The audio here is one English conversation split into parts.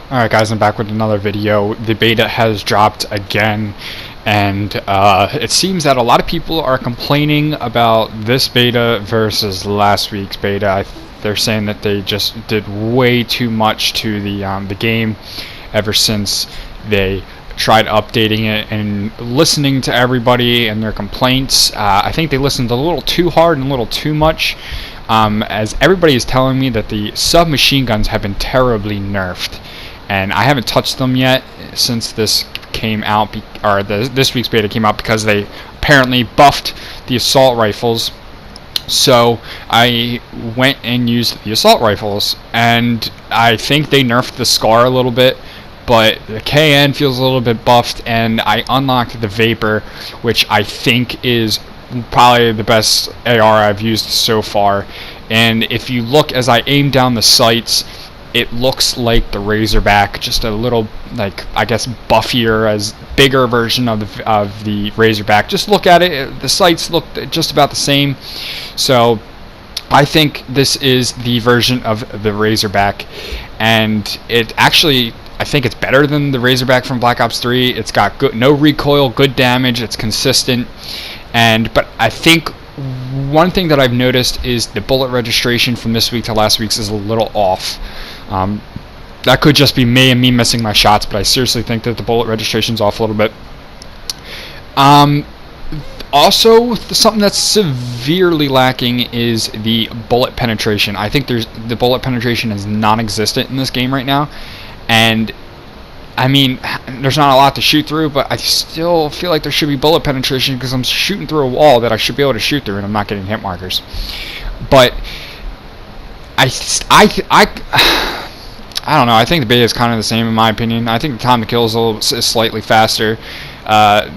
Alright guys, I'm back with another video. The beta has dropped again, and it seems that a lot of people are complaining about this beta versus last week's beta. They're saying that they just did way too much to the game ever since they tried updating it and listening to everybody and their complaints. I think they listened a little too hard and a little too much, as everybody is telling me that the submachine guns have been terribly nerfed. And I haven't touched them yet since this came out, or this week's beta came out, because they apparently buffed the assault rifles. So I went and used the assault rifles, and I think they nerfed the SCAR a little bit, but the KN feels a little bit buffed, and I unlocked the Vapor, which I think is probably the best AR I've used so far. And if you look as I aim down the sights, it looks like the Razorback, just a little, like, I guess buffier, as bigger version of the Razorback. Just look at it, the sights look just about the same. So I think this is the version of the Razorback, and it actually, I think it's better than the Razorback from Black Ops 3. It's got no recoil, good damage, it's consistent, but I think one thing that I've noticed is the bullet registration from this week to last week's is a little off. That could just be me and me missing my shots, but I seriously think that the bullet registration's off a little bit. Also, something that's severely lacking is the bullet penetration. I think the bullet penetration is non-existent in this game right now, and I mean, there's not a lot to shoot through, but I still feel like there should be bullet penetration, because I'm shooting through a wall that I should be able to shoot through, and I'm not getting hit markers. But I don't know. I think the beta is kind of the same in my opinion. I think the time to kill is slightly faster.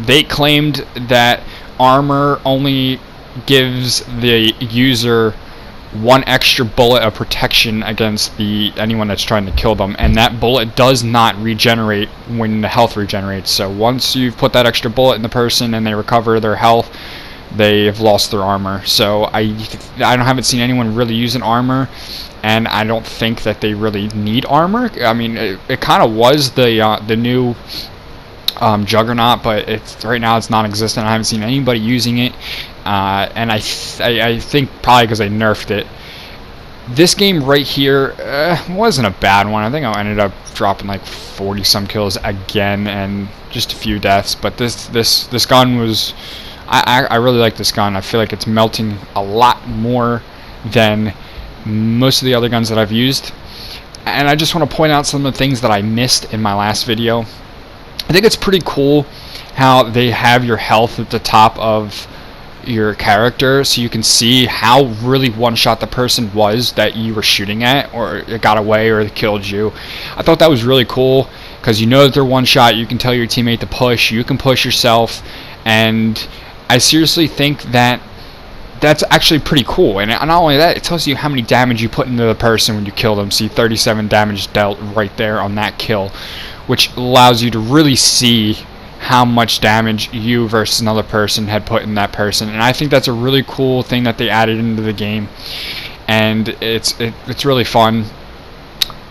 They claimed that armor only gives the user one extra bullet of protection against anyone that's trying to kill them, and that bullet does not regenerate when the health regenerates. So once you've put that extra bullet in the person and they recover their health, they have lost their armor. So I haven't seen anyone really using armor, and I don't think that they really need armor. I mean, it kind of was the new Juggernaut, but right now it's non-existent. I haven't seen anybody using it, and I think probably because they nerfed it. This game right here wasn't a bad one. I think I ended up dropping like 40 some kills again and just a few deaths. But this gun was, I really like this gun. I feel like it's melting a lot more than most of the other guns that I've used. And I just want to point out some of the things that I missed in my last video. I think it's pretty cool how they have your health at the top of your character, so you can see how really one-shot the person was that you were shooting at, or it got away or it killed you. I thought that was really cool, because you know that they're one-shot, you can tell your teammate to push, you can push yourself, and I seriously think that that's actually pretty cool. And not only that, it tells you how many damage you put into the person when you kill them. See, 37 damage dealt right there on that kill, which allows you to really see how much damage you versus another person had put in that person. And I think that's a really cool thing that they added into the game, and it's really fun.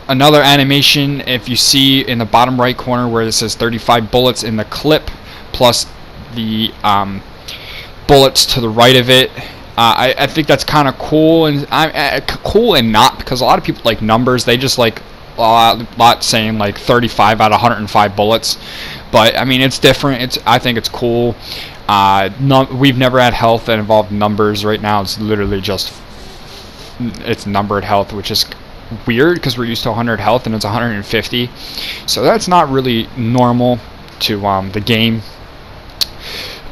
Another animation, if you see in the bottom right corner where it says 35 bullets in the clip, plus the bullets to the right of it, I think that's kind of cool, and cool and not, because a lot of people like numbers. They just like a lot saying like 35 out of 105 bullets, but I mean, it's different. I think it's cool. We've never had health that involved numbers. Right now it's literally just it's numbered health, which is weird because we're used to 100 health and it's 150, so that's not really normal to the game.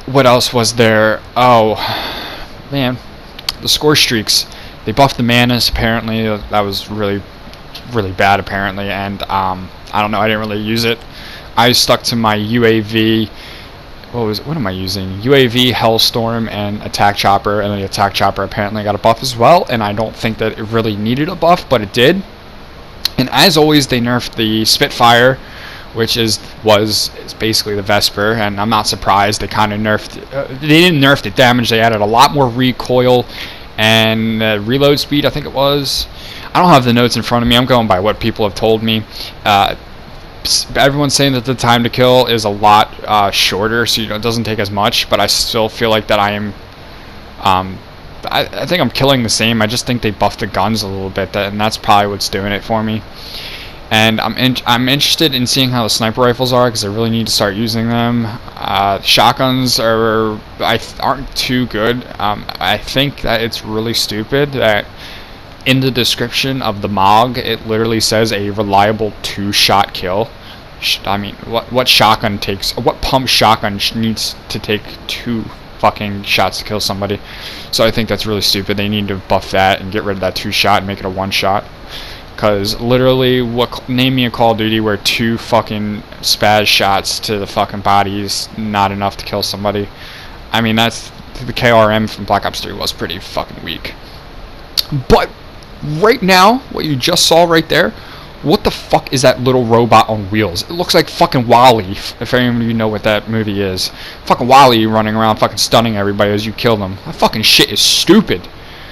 What else was there? Oh man, the score streaks. They buffed the manas apparently. That was really bad apparently, and I don't know, I didn't really use it. I stuck to my UAV. What am I using? UAV, Hellstorm, and Attack Chopper, and the Attack Chopper apparently got a buff as well, and I don't think that it really needed a buff, but it did. And as always, they nerfed the Spitfire, which is basically the Vesper, and I'm not surprised. They kind of nerfed they didn't nerf the damage, they added a lot more recoil and reload speed, I think it was. I don't have the notes in front of me, I'm going by what people have told me. everyone's saying that the time to kill is a lot shorter, so it doesn't take as much. But I still feel like that I am. I think I'm killing the same. I just think they buffed the guns a little bit, and that's probably what's doing it for me. And I'm interested in seeing how the sniper rifles are, because I really need to start using them. Shotguns aren't too good. I think that it's really stupid that in the description of the MOG it literally says a reliable 2-shot kill. I mean, what shotgun takes? What pump shotgun needs to take 2 fucking shots to kill somebody? So I think that's really stupid. They need to buff that and get rid of that 2-shot and make it a 1-shot. Because literally, name me a Call of Duty where 2 fucking spaz shots to the fucking body is not enough to kill somebody. I mean, that's the KRM from Black Ops 3 was pretty fucking weak. But right now, what you just saw right there, what the fuck is that little robot on wheels? It looks like fucking Wall-E, if any of you know what that movie is. Fucking Wall-E running around fucking stunning everybody as you kill them. That fucking shit is stupid.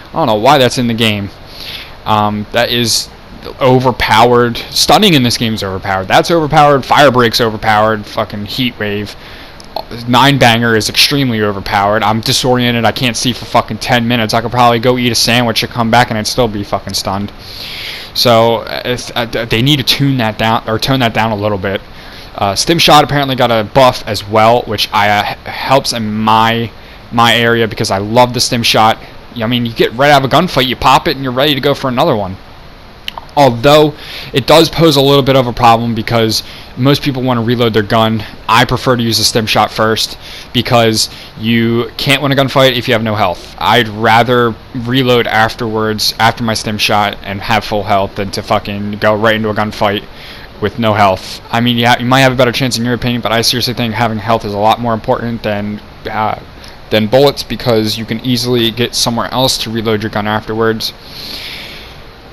I don't know why that's in the game. That is overpowered. Stunning in this game is overpowered. That's overpowered. Fire Break's overpowered. Fucking Heat Wave. 9-banger is extremely overpowered. I'm disoriented. I can't see for fucking 10 minutes. I could probably go eat a sandwich and come back and I'd still be fucking stunned. So they need to tone that down a little bit. Stim Shot apparently got a buff as well, which helps in my area because I love the Stim Shot. I mean, you get right out of a gunfight, you pop it, and you're ready to go for another one. Although it does pose a little bit of a problem because most people want to reload their gun. I prefer to use the Stim Shot first because you can't win a gunfight if you have no health. I'd rather reload afterwards after my Stim Shot and have full health than to fucking go right into a gunfight with no health. I mean, yeah, you might have a better chance in your opinion, but I seriously think having health is a lot more important than bullets because you can easily get somewhere else to reload your gun afterwards.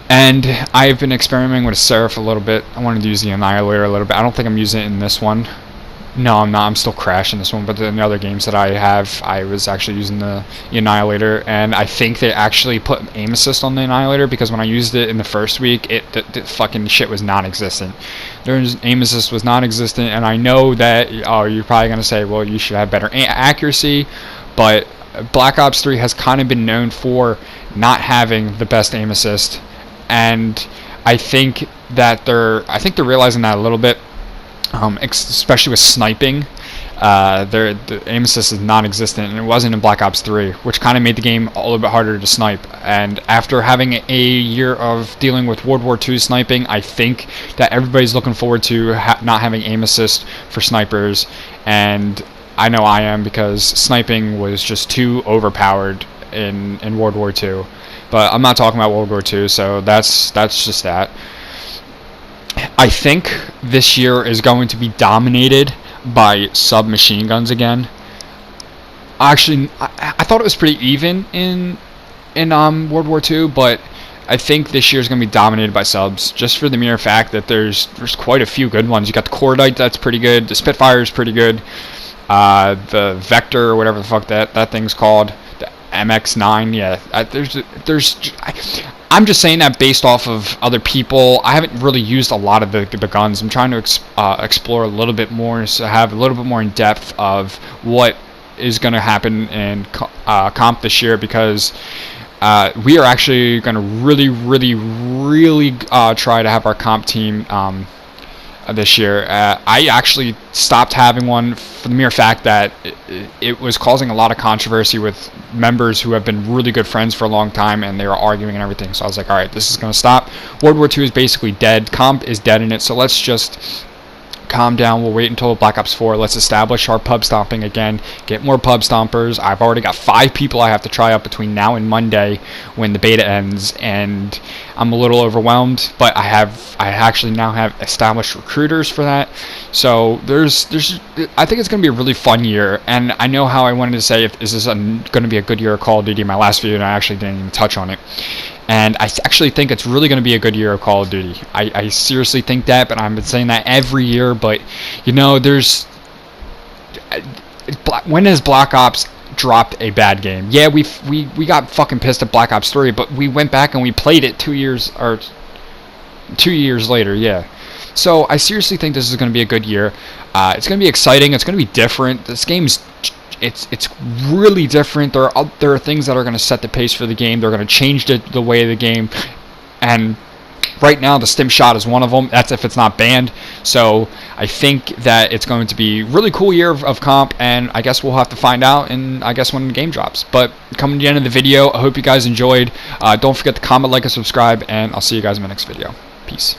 And I've been experimenting with a Seraph a little bit. I wanted to use the Annihilator a little bit. I don't think I'm using it in this one. No, I'm not. I'm still crashing this one. But in the other games that I have, I was actually using the Annihilator. And I think they actually put aim assist on the Annihilator because when I used it in the first week, the fucking shit was non-existent. Aim assist was non-existent. And I know that, you're probably going to say, well, you should have better accuracy. But Black Ops 3 has kind of been known for not having the best aim assist. And I think that they're realizing that a little bit, especially with sniping. The aim assist is non-existent, and it wasn't in Black Ops 3, which kind of made the game a little bit harder to snipe. And after having a year of dealing with World War II sniping, I think that everybody's looking forward to not having aim assist for snipers. And I know I am, because sniping was just too overpowered in World War II. But I'm not talking about World War II, so that's just that. I think this year is going to be dominated by submachine guns again. Actually, I thought it was pretty even in World War II, but I think this year is going to be dominated by subs, just for the mere fact that there's quite a few good ones. You got the Cordite, that's pretty good. The Spitfire is pretty good. The Vector, or whatever the fuck that thing's called. MX9, yeah. I'm just saying that based off of other people. I haven't really used a lot of the guns. I'm trying to explore a little bit more, so have a little bit more in depth of what is going to happen in comp this year, because we are actually going to really try to have our comp team this year. I actually stopped having one for the mere fact that it was causing a lot of controversy with members who have been really good friends for a long time, and they were arguing and everything. So I was like, alright, this is going to stop. World War II is basically dead. Comp is dead in it, so let's just calm down. We'll wait until Black Ops 4. Let's establish our pub stomping again. Get more pub stompers. I've already got 5 people I have to try out between now and Monday when the beta ends, and I'm a little overwhelmed, but I actually now have established recruiters for that. So I think it's going to be a really fun year, and I know how I wanted to say, is this going to be a good year of Call of Duty in my last video, and I actually didn't even touch on it. And I actually think it's really going to be a good year of Call of Duty. I seriously think that, but I've been saying that every year. But, you know, when has Black Ops dropped a bad game? Yeah, we got fucking pissed at Black Ops 3, but we went back and we played it 2 years later, yeah. So I seriously think this is going to be a good year. It's going to be exciting. It's going to be different. This game's it's really different. There are things that are going to set the pace for the game. They're going to change the way of the game, and right now the stim shot is one of them. That's if it's not banned. So I think that it's going to be a really cool year of comp, and I guess we'll have to find out when the game drops. But coming to the end of the video, I hope you guys enjoyed. Don't forget to comment, like, and subscribe, and I'll see you guys in my next video. Peace.